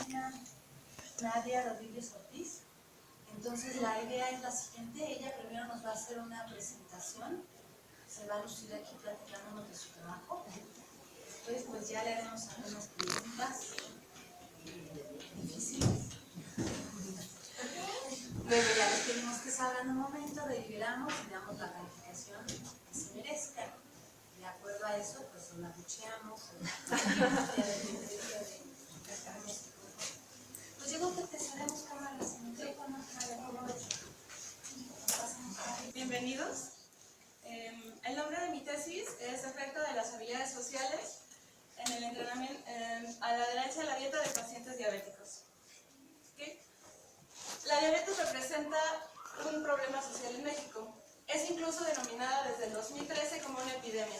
acompaña Nadia Rodríguez Ortiz. Entonces la idea es la siguiente: ella primero nos va a hacer una presentación, se va a lucir aquí platicándonos de su trabajo. Después pues ya le haremos algunas preguntas difíciles. Luego ya les pedimos que salgan un momento, deliberamos y damos la calificación que se merezca. De acuerdo a eso, pues la bucheamos, pues yo creo que empezaremos con las micrófonos. Bienvenidos. El nombre de mi tesis es Efecto de las habilidades sociales en el entrenamiento a la adherencia a la dieta de pacientes diabéticos. ¿Okay? La diabetes representa un problema social en México. Es incluso denominada desde el 2013 como una epidemia.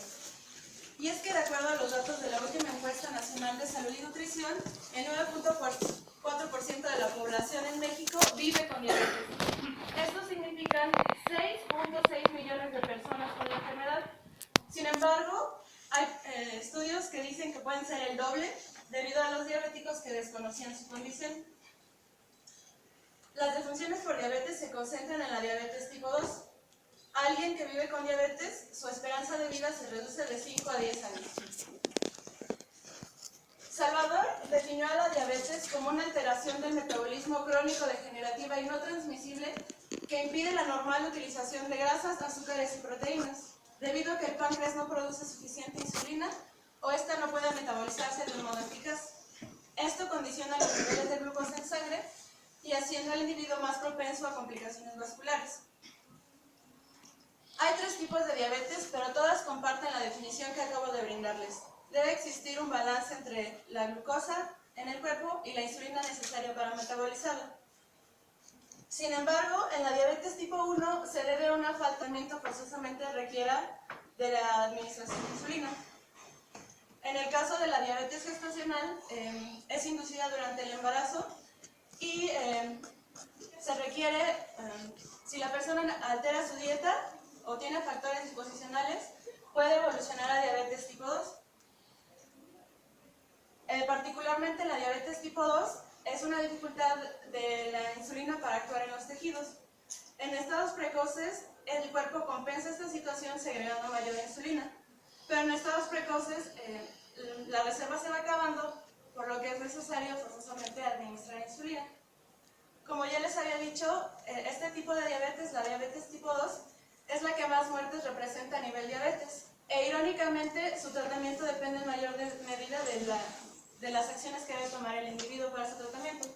Y es que de acuerdo a los datos de la última encuesta nacional de salud y nutrición, el 9.4% de la población en México vive con diabetes. Esto significa 6.6 millones de personas con la enfermedad. Sin embargo, hay estudios que dicen que pueden ser el doble debido a los diabéticos que desconocían su condición. Las defunciones por diabetes se concentran en la diabetes tipo 2. Alguien que vive con diabetes, su esperanza de vida se reduce de 5 a 10 años. Salvador definió a la diabetes como una alteración del metabolismo crónico degenerativa y no transmisible que impide la normal utilización de grasas, azúcares y proteínas, debido a que el páncreas no produce suficiente insulina o esta no puede metabolizarse de un modo eficaz. Esto condiciona los niveles de glucosa en sangre y haciendo al individuo más propenso a complicaciones vasculares. Hay 3 tipos de diabetes, pero todas comparten la definición que acabo de brindarles. Debe existir un balance entre la glucosa en el cuerpo y la insulina necesaria para metabolizarla. Sin embargo, en la diabetes tipo 1 se debe a una falta de tratamiento forzosamente requiera de la administración de insulina. En el caso de la diabetes gestacional, es inducida durante el embarazo y se requiere, si la persona altera su dieta o tiene factores disposicionales, puede evolucionar a diabetes tipo 2. Particularmente la diabetes tipo 2 es una dificultad de la insulina para actuar en los tejidos. En estados precoces, el cuerpo compensa esta situación segregando mayor insulina, pero en estados precoces la reserva se va acabando, por lo que es necesario forzosamente administrar insulina. Como ya les había dicho, este tipo de diabetes, la diabetes tipo 2, es la que más muertes representa a nivel diabetes. E irónicamente, su tratamiento depende en mayor medida de las acciones que debe tomar el individuo para su tratamiento.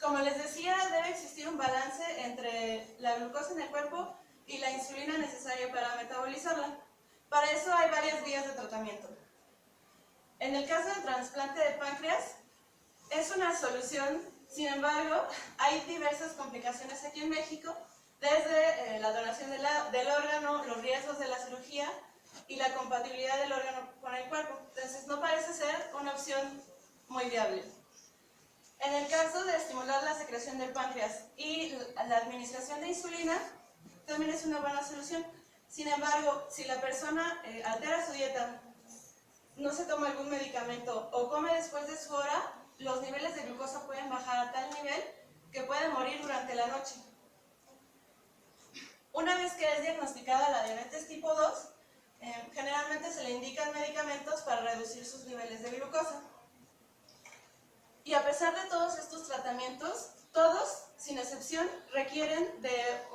Como les decía, debe existir un balance entre la glucosa en el cuerpo y la insulina necesaria para metabolizarla. Para eso hay varias vías de tratamiento. En el caso del trasplante de páncreas, es una solución. Sin embargo, hay diversas complicaciones aquí en México, desde la donación del órgano, los riesgos de la cirugía y la compatibilidad del órgano con el cuerpo. Entonces, no parece ser una opción muy viable. En el caso de estimular la secreción del páncreas y la administración de insulina, también es una buena solución. Sin embargo, si la persona altera su dieta, no se toma algún medicamento o come después de su hora, los niveles de glucosa pueden bajar a tal nivel que puede morir durante la noche. Una vez que es diagnosticada la diabetes tipo 2, generalmente se le indican medicamentos para reducir sus niveles de glucosa. Y a pesar de todos estos tratamientos, todos, sin excepción, requieren de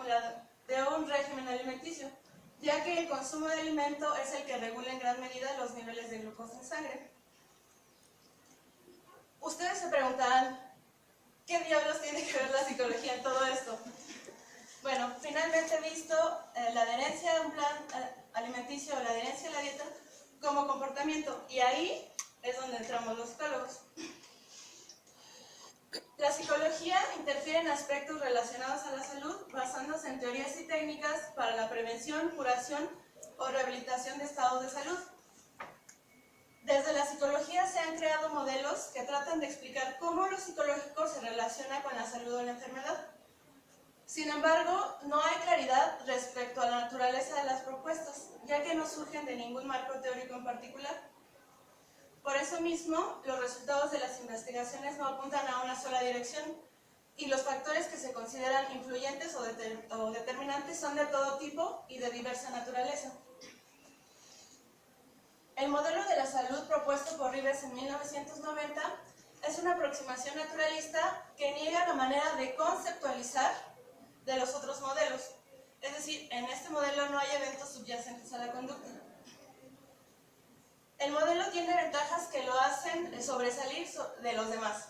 un régimen alimenticio, ya que el consumo de alimento es el que regula en gran medida los niveles de glucosa en sangre. Ustedes se preguntarán, ¿qué diablos tiene que ver la psicología en todo esto? Bueno, finalmente he visto la adherencia a un plan alimenticio o la adherencia a la dieta como comportamiento, y ahí es donde entramos los psicólogos. La psicología interfiere en aspectos relacionados a la salud basándose en teorías y técnicas para la prevención, curación o rehabilitación de estados de salud. Desde la psicología se han creado modelos que tratan de explicar cómo lo psicológico se relaciona con la salud o la enfermedad. Sin embargo, no hay claridad respecto a la naturaleza de las propuestas, ya que no surgen de ningún marco teórico en particular. Por eso eso mismo, los resultados de las investigaciones no apuntan a una sola dirección y los factores que se consideran influyentes o determinantes son de todo tipo y de diversa naturaleza. El modelo de la salud propuesto por Rivers en 1990 es una aproximación naturalista que niega la manera de conceptualizar de los otros modelos. Es decir, en este modelo no hay eventos subyacentes a la conducta. El modelo tiene ventajas que lo hacen sobresalir de los demás.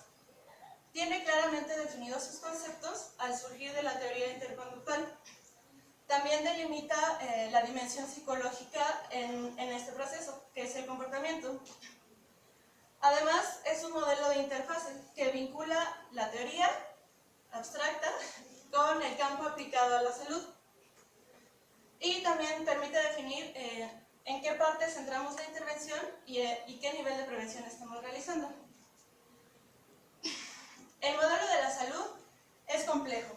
Tiene claramente definidos sus conceptos al surgir de la teoría interconductual. También delimita la dimensión psicológica en este proceso, que es el comportamiento. Además, es un modelo de interfase que vincula la teoría abstracta con el campo aplicado a la salud. Y también permite definir en qué parte centramos la intervención y qué nivel de prevención estamos realizando. El modelo de la salud es complejo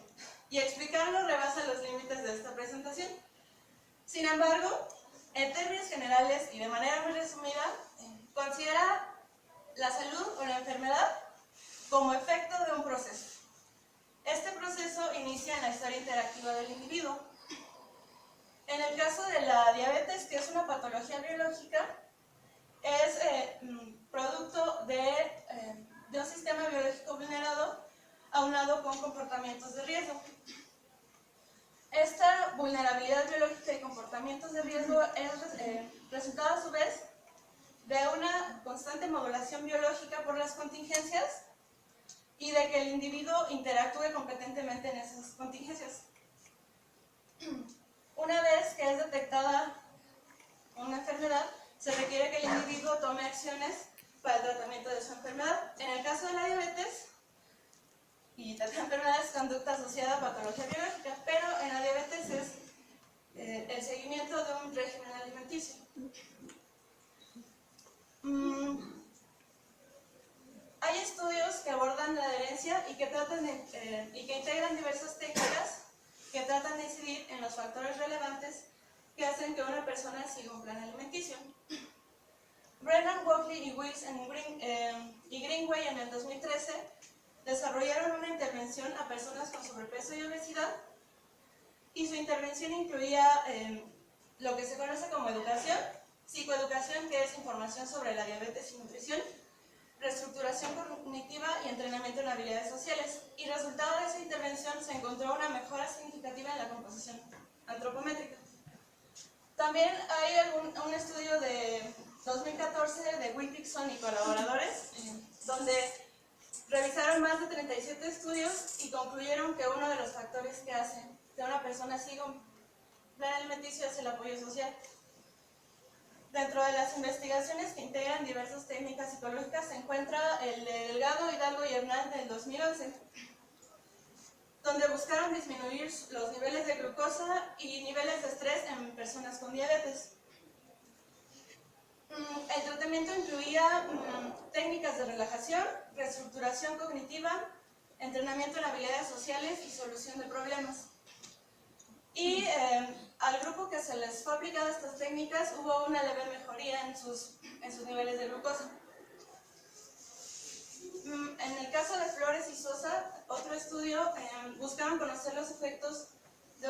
y explicarlo rebasa los límites de esta presentación. Sin embargo, en términos generales y de manera muy resumida, considera la salud o la enfermedad como efecto de un proceso. Este proceso inicia en la historia interactiva del individuo. En el caso de la diabetes, que es una patología biológica, es producto de un sistema biológico vulnerado aunado con comportamientos de riesgo. Esta vulnerabilidad biológica y comportamientos de riesgo es resultado a su vez de una constante modulación biológica por las contingencias y de que el individuo interactúe competentemente en esas contingencias. Una vez que es detectada una enfermedad, se requiere que el individuo tome acciones para el tratamiento de su enfermedad. En el caso de la diabetes y de la enfermedad es conducta asociada a patología biológica, pero en la diabetes es el seguimiento de un régimen alimenticio. Hay estudios que abordan la adherencia y que integran diversas técnicas que tratan de incidir en los factores relevantes que hacen que una persona siga un plan alimenticio. Brennan, Walkley y Wills y Greenway en el 2013 desarrollaron una intervención a personas con sobrepeso y obesidad y su intervención incluía lo que se conoce como educación, psicoeducación, que es información sobre la diabetes y nutrición, reestructuración cognitiva y entrenamiento en habilidades sociales. Y resultado de esa intervención se encontró una mejora significativa en la composición antropométrica. También hay un estudio de 2014 de Wilkinson y colaboradores, donde revisaron más de 37 estudios y concluyeron que uno de los factores que hacen que una persona siga un plan alimenticio es el apoyo social. Dentro de las investigaciones que integran diversas técnicas psicológicas se encuentra el de Delgado, Hidalgo y Hernán del 2011, donde buscaron disminuir los niveles de glucosa y niveles de estrés en personas con diabetes. El tratamiento incluía técnicas de relajación, reestructuración cognitiva, entrenamiento en habilidades sociales y solución de problemas. Y al grupo que se les fue aplicada estas técnicas hubo una leve mejoría en sus niveles de glucosa. En el caso de Flores y Sosa, otro estudio buscaron conocer los efectos de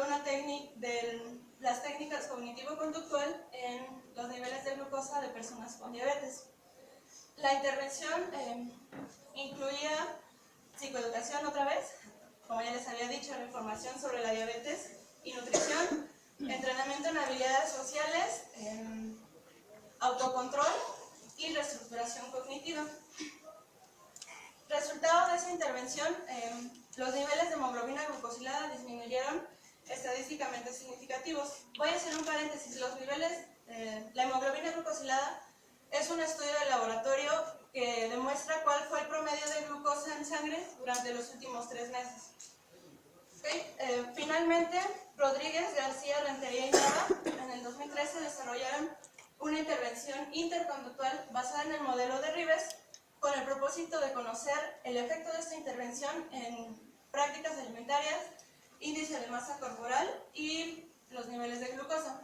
las técnicas cognitivo-conductual en los niveles de glucosa de personas con diabetes. La intervención incluía psicoeducación otra vez, como ya les había dicho, la información sobre la diabetes y nutrición, entrenamiento en habilidades sociales, autocontrol y reestructuración cognitiva. Resultado de esa intervención, los niveles de hemoglobina glucosilada disminuyeron estadísticamente significativos. Voy a hacer un paréntesis. La hemoglobina glucosilada es un estudio de laboratorio que demuestra cuál fue el promedio de glucosa en sangre durante los últimos 3 meses. Finalmente, Rodríguez, García, Rentería y Nava en el 2013 desarrollaron una intervención interconductual basada en el modelo de Rivers con el propósito de conocer el efecto de esta intervención en prácticas alimentarias, índice de masa corporal y los niveles de glucosa.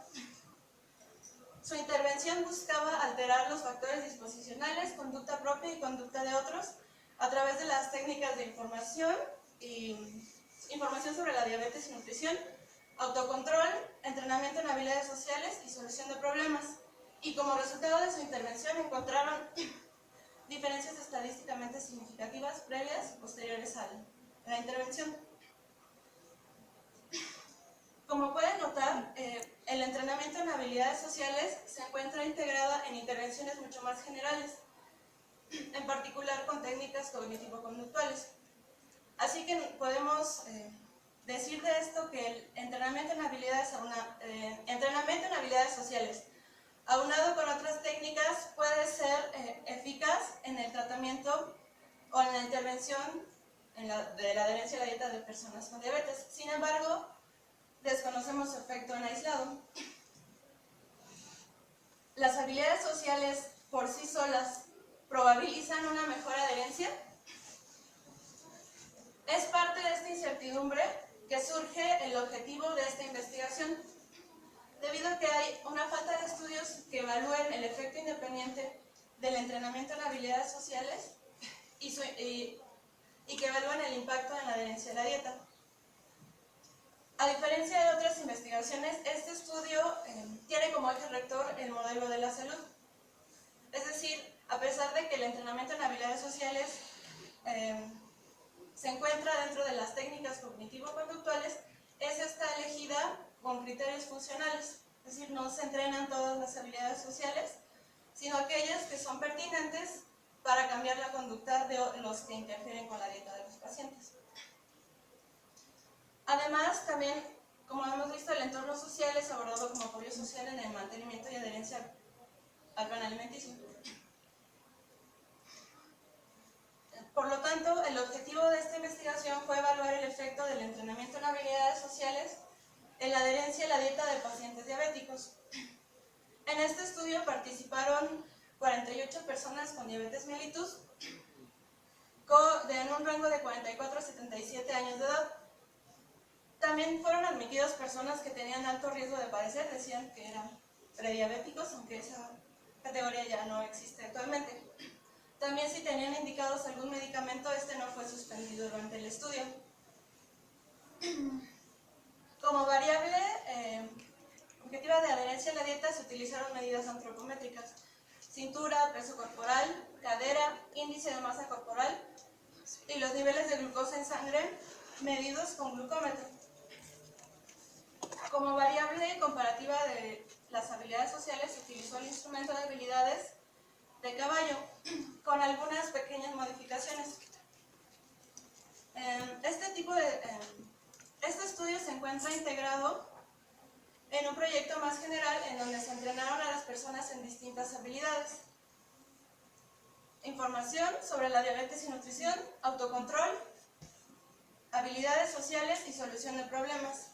Su intervención buscaba alterar los factores disposicionales, conducta propia y conducta de otros, a través de las técnicas de información sobre la diabetes y nutrición, autocontrol, entrenamiento en habilidades sociales y solución de problemas. Y como resultado de su intervención encontraron diferencias estadísticamente significativas previas y posteriores a la intervención. Como pueden notar, el entrenamiento en habilidades sociales se encuentra integrada en intervenciones mucho más generales, en particular con técnicas cognitivo-conductuales. Así que podemos decir de esto que el entrenamiento en habilidades sociales, aunado con otras técnicas, puede ser eficaz en el tratamiento o en la intervención de la adherencia a la dieta de personas con diabetes. Sin embargo, desconocemos su efecto en aislado. ¿Las habilidades sociales por sí solas probabilizan una mejor adherencia? Es parte de esta incertidumbre que surge el objetivo de esta investigación, debido a que hay una falta de estudios que evalúen el efecto independiente del entrenamiento en habilidades sociales y que evalúen el impacto en la adherencia a la dieta. A diferencia de otras investigaciones, este estudio tiene como eje rector el modelo de la salud. Es decir, a pesar de que el entrenamiento en habilidades sociales se encuentra dentro de las técnicas cognitivo-conductuales, está elegida con criterios funcionales. Es decir, no se entrenan todas las habilidades sociales, sino aquellas que son pertinentes para cambiar la conducta de los que interfieren con la dieta de los pacientes. Además, también, como hemos visto, el entorno social es abordado como apoyo social en el mantenimiento y adherencia al plan alimenticio. Por lo tanto, el objetivo de esta investigación fue evaluar el efecto del entrenamiento en habilidades sociales en la adherencia a la dieta de pacientes diabéticos. En este estudio participaron 48 personas con diabetes mellitus en un rango de 44 a 77 años de edad. También fueron admitidos personas que tenían alto riesgo de padecer, decían que eran prediabéticos, aunque esa categoría ya no existe actualmente. También, si tenían indicados algún medicamento, este no fue suspendido durante el estudio. Como variable objetiva de adherencia a la dieta se utilizaron medidas antropométricas: cintura, peso corporal, cadera, índice de masa corporal y los niveles de glucosa en sangre medidos con glucómetro. Como variable comparativa de las habilidades sociales se utilizó el instrumento de habilidades de caballo, con algunas pequeñas modificaciones. Este estudio se encuentra integrado en un proyecto más general en donde se entrenaron a las personas en distintas habilidades: información sobre la diabetes y nutrición, autocontrol, habilidades sociales y solución de problemas.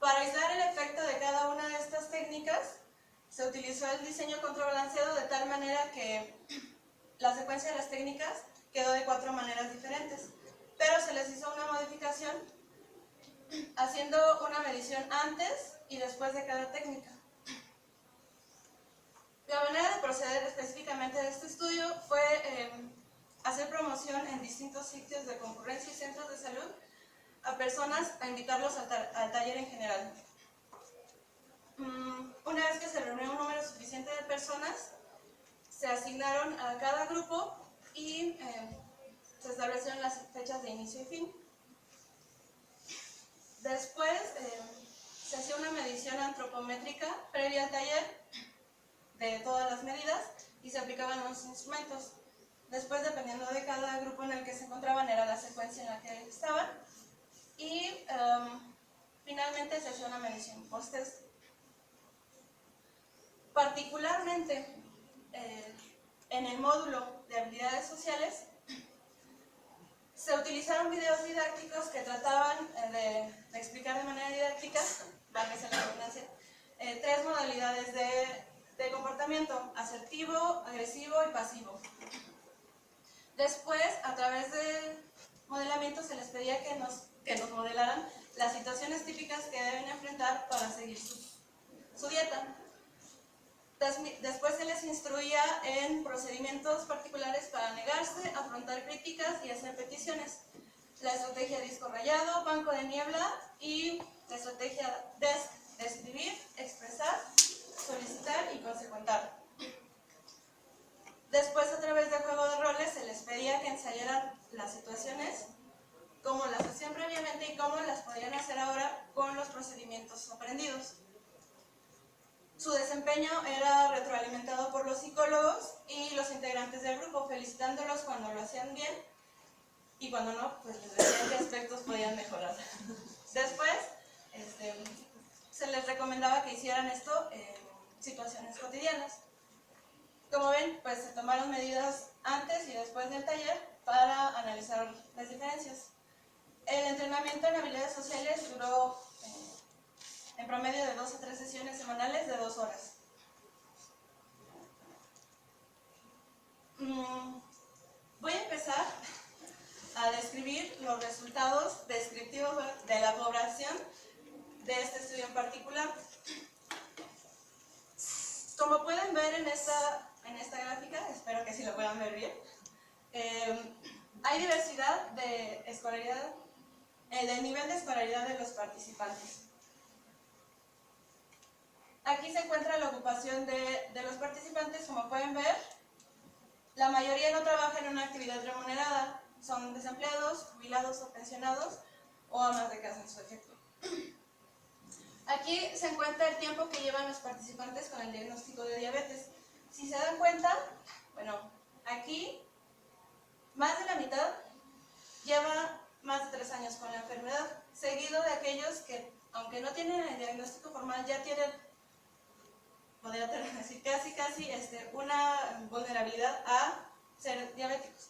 Para aislar el efecto de cada una de estas técnicas, se utilizó el diseño contrabalanceado de tal manera que la secuencia de las técnicas quedó de 4 maneras diferentes, pero se les hizo una modificación haciendo una medición antes y después de cada técnica. La manera de proceder específicamente de este estudio fue hacer promoción en distintos sitios de concurrencia y centros de salud a personas, a invitarlos al taller en general. Una vez que se reunió un número suficiente de personas, se asignaron a cada grupo y se establecieron las fechas de inicio y fin. Después se hacía una medición antropométrica previa al taller de todas las medidas y se aplicaban los instrumentos. Después, dependiendo de cada grupo en el que se encontraban, era la secuencia en la que estaban. Y finalmente se hacía una medición post-test. Particularmente en el módulo de habilidades sociales se utilizaron videos didácticos que trataban de explicar de manera didáctica, válgase la redundancia, 3 modalidades de comportamiento: asertivo, agresivo y pasivo. Después, a través de modelamiento, se les pedía que nos modelaran las situaciones típicas que deben enfrentar para seguir su dieta. Después se les instruía en procedimientos particulares para negarse, afrontar críticas y hacer peticiones. La estrategia disco rayado, banco de niebla y la estrategia DESC, describir, expresar, solicitar y consecuentar. Después, a través de juego de roles, se les pedía que ensayaran las situaciones, cómo las hacían previamente y cómo las podían hacer ahora con los procedimientos aprendidos. Su desempeño era retroalimentado por los psicólogos y los integrantes del grupo, felicitándolos cuando lo hacían bien y cuando no, pues les decían qué aspectos podían mejorar. Después, se les recomendaba que hicieran esto en situaciones cotidianas. Como ven, pues se tomaron medidas antes y después del taller para analizar las diferencias. El entrenamiento en habilidades sociales duró en promedio de 2 a 3 sesiones semanales de 2 horas. Voy a empezar a describir los resultados descriptivos de la población de este estudio en particular. Como pueden ver en esta gráfica, espero que sí lo puedan ver bien, hay diversidad de escolaridad, del nivel de escolaridad de los participantes. Aquí se encuentra la ocupación de los participantes. Como pueden ver, la mayoría no trabaja en una actividad remunerada, son desempleados, jubilados o pensionados o amas de casa en su efecto. Aquí se encuentra el tiempo que llevan los participantes con el diagnóstico de diabetes. Si se dan cuenta, bueno, aquí más de la mitad lleva más de 3 años con la enfermedad, seguido de aquellos que, aunque no tienen el diagnóstico formal, ya tienen, podría decir, casi una vulnerabilidad a ser diabéticos.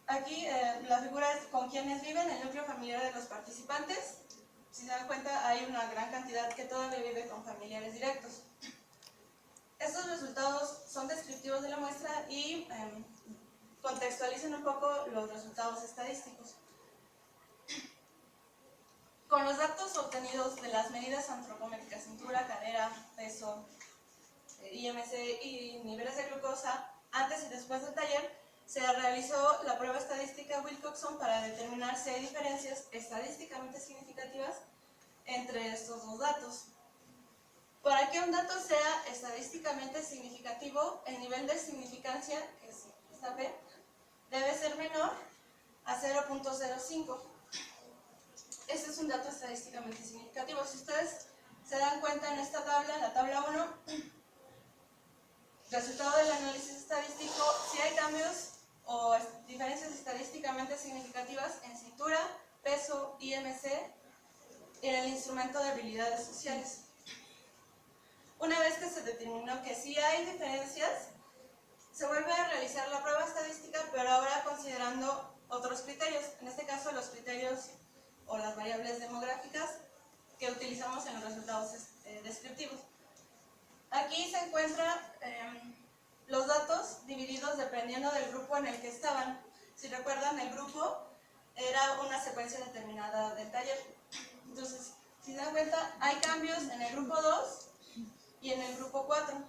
Aquí la figura es con quienes viven el núcleo familiar de los participantes. Si se dan cuenta, hay una gran cantidad que todavía vive con familiares directos. Estos resultados son descriptivos de la muestra y contextualizan un poco los resultados estadísticos. Con los datos obtenidos de las medidas antropométricas, cintura, cadera, peso, IMC y niveles de glucosa, antes y después del taller, se realizó la prueba estadística Wilcoxon para determinar si hay diferencias estadísticamente significativas entre estos dos datos. Para que un dato sea estadísticamente significativo, el nivel de significancia, que es esta P, debe ser menor a 0.05. Este es un dato estadísticamente significativo. Si ustedes se dan cuenta en esta tabla, la tabla 1, resultado del análisis estadístico, si hay cambios o diferencias estadísticamente significativas en cintura, peso, IMC y en el instrumento de habilidades sociales. Una vez que se determinó que sí hay diferencias, se vuelve a realizar la prueba estadística, pero ahora considerando otros criterios, en este caso los criterios o las variables demográficas que utilizamos en los resultados descriptivos. Aquí se encuentran los datos divididos dependiendo del grupo en el que estaban. Si recuerdan, el grupo era una secuencia determinada del taller. Entonces, si se dan cuenta, hay cambios en el grupo 2 y en el grupo 4.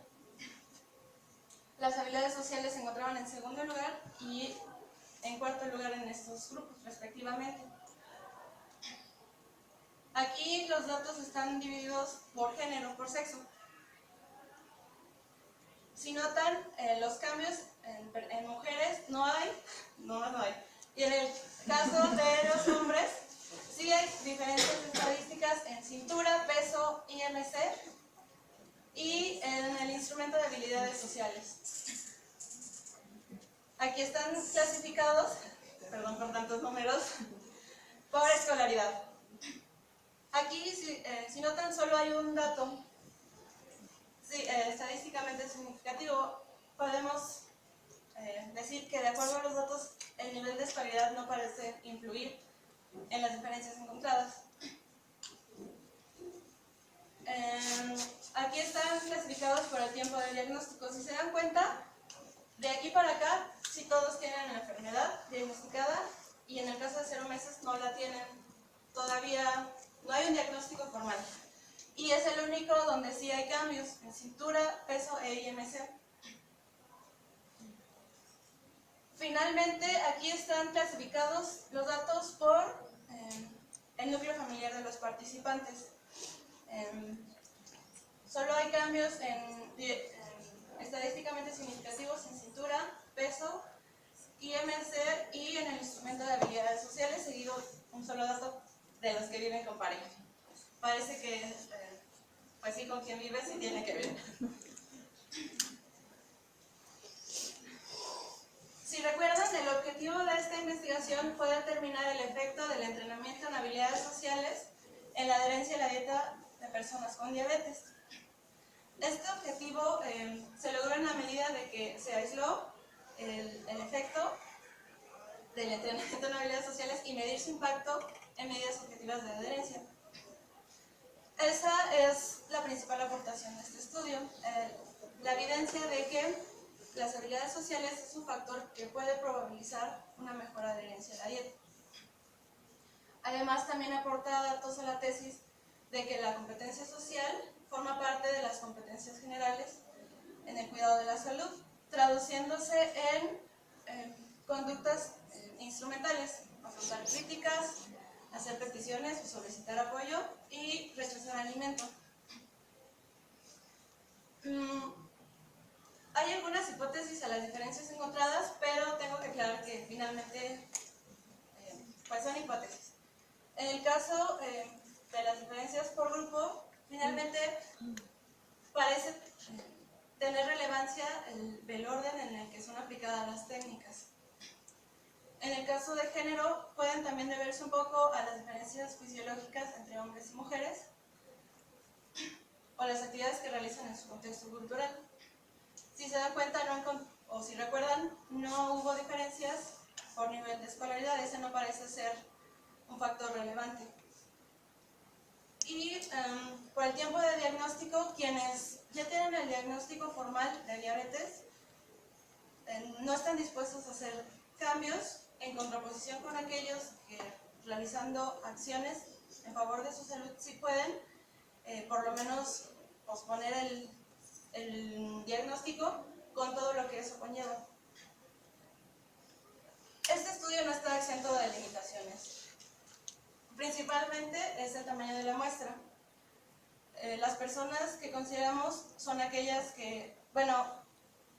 Las habilidades sociales se encontraban en segundo lugar y en cuarto lugar en estos grupos, respectivamente. Aquí los datos están divididos por género, por sexo. Si notan, los cambios en mujeres no hay. Y en el caso de los hombres, sí hay diferencias estadísticas en cintura, peso, IMC y en el instrumento de habilidades sociales. Aquí están clasificados, perdón por tantos números, por escolaridad. Aquí, si notan, solo hay un dato estadísticamente significativo. Podemos decir que de acuerdo a los datos, el nivel de escolaridad no parece influir en las diferencias encontradas. Aquí están clasificados por el tiempo de diagnóstico. Si se dan cuenta, de aquí para acá, sí todos tienen la enfermedad diagnosticada y en el caso de 0 meses no la tienen. Todavía no hay un diagnóstico formal. y es el único donde sí hay cambios en cintura, peso e IMC. Finalmente, aquí están clasificados los datos por el núcleo familiar de los participantes. Solo hay cambios estadísticamente significativos en cintura, peso, IMC y en el instrumento de habilidades sociales, seguido un solo dato de los que viven con pareja. Parece que, pues sí, con quien vive sí tiene que ver. Si recuerdan, el objetivo de esta investigación fue determinar el efecto del entrenamiento en habilidades sociales en la adherencia a la dieta de personas con diabetes. Este objetivo se logró en la medida de que se aisló el efecto del entrenamiento en habilidades sociales y medir su impacto en medidas objetivas de adherencia. Esa es la principal aportación de este estudio, la evidencia de que las habilidades sociales es un factor que puede probabilizar una mejor adherencia a la dieta. Además, también aporta datos a la tesis de que la competencia social forma parte de las competencias generales en el cuidado de la salud, traduciéndose en conductas instrumentales, afrontar críticas, hacer peticiones o solicitar apoyo y rechazar alimento. Hay algunas hipótesis a las diferencias encontradas, pero tengo que aclarar que finalmente pues son hipótesis. En el caso de las diferencias por grupo, finalmente parece tener relevancia el orden en el que son aplicadas las técnicas. En el caso de género, pueden también deberse un poco a las diferencias fisiológicas entre hombres y mujeres o las actividades que realizan en su contexto cultural. Si se dan cuenta, o si recuerdan, no hubo diferencias por nivel de escolaridad, ese no parece ser un factor relevante. Y por el tiempo de diagnóstico, quienes ya tienen el diagnóstico formal de diabetes no están dispuestos a hacer cambios en contraposición con aquellos que realizando acciones en favor de su salud sí pueden por lo menos posponer el diagnóstico con todo lo que eso conlleva. Este estudio no está exento de limitaciones. Principalmente es el tamaño de la muestra. Las personas que consideramos son aquellas que, bueno,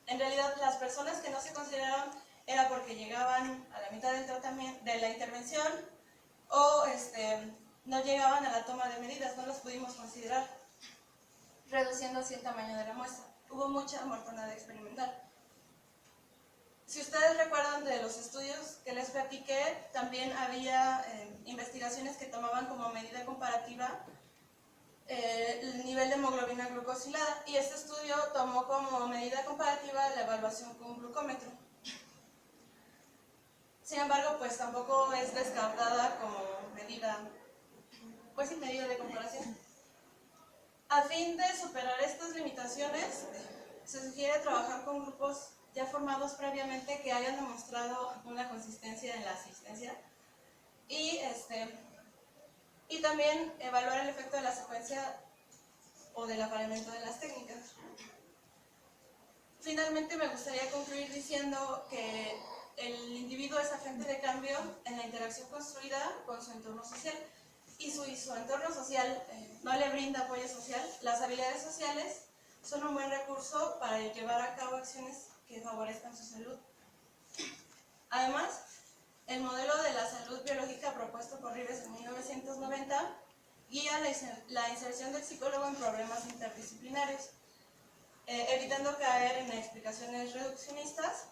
en realidad las personas que no se consideraron era porque llegaban a la mitad del tratamiento, de la intervención, o no llegaban a la toma de medidas, no las pudimos considerar, reduciendo así el tamaño de la muestra. Hubo mucha mortandad experimental. Si ustedes recuerdan de los estudios que les platiqué, también había investigaciones que tomaban como medida comparativa el nivel de hemoglobina glucosilada, y este estudio tomó como medida comparativa la evaluación con glucómetro. Sin embargo, pues tampoco es descartada como medida, pues sin medida de comparación. A fin de superar estas limitaciones, se sugiere trabajar con grupos ya formados previamente que hayan demostrado una consistencia en la asistencia y también evaluar el efecto de la secuencia o del apareamiento de las técnicas. Finalmente, me gustaría concluir diciendo que el individuo es agente de cambio en la interacción construida con su entorno social, y su entorno social no le brinda apoyo social. Las habilidades sociales son un buen recurso para llevar a cabo acciones que favorezcan su salud. Además, el modelo de la salud biológica propuesto por Rives en 1990 guía la inserción del psicólogo en problemas interdisciplinarios, evitando caer en explicaciones reduccionistas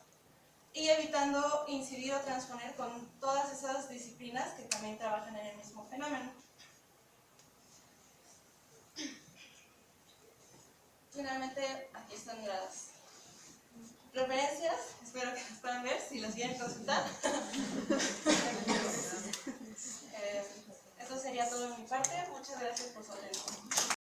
y evitando incidir o transponer con todas esas disciplinas que también trabajan en el mismo fenómeno. Finalmente, aquí están las referencias, espero que las puedan ver si las quieren consultar. Eso sería todo de mi parte, muchas gracias por su atención.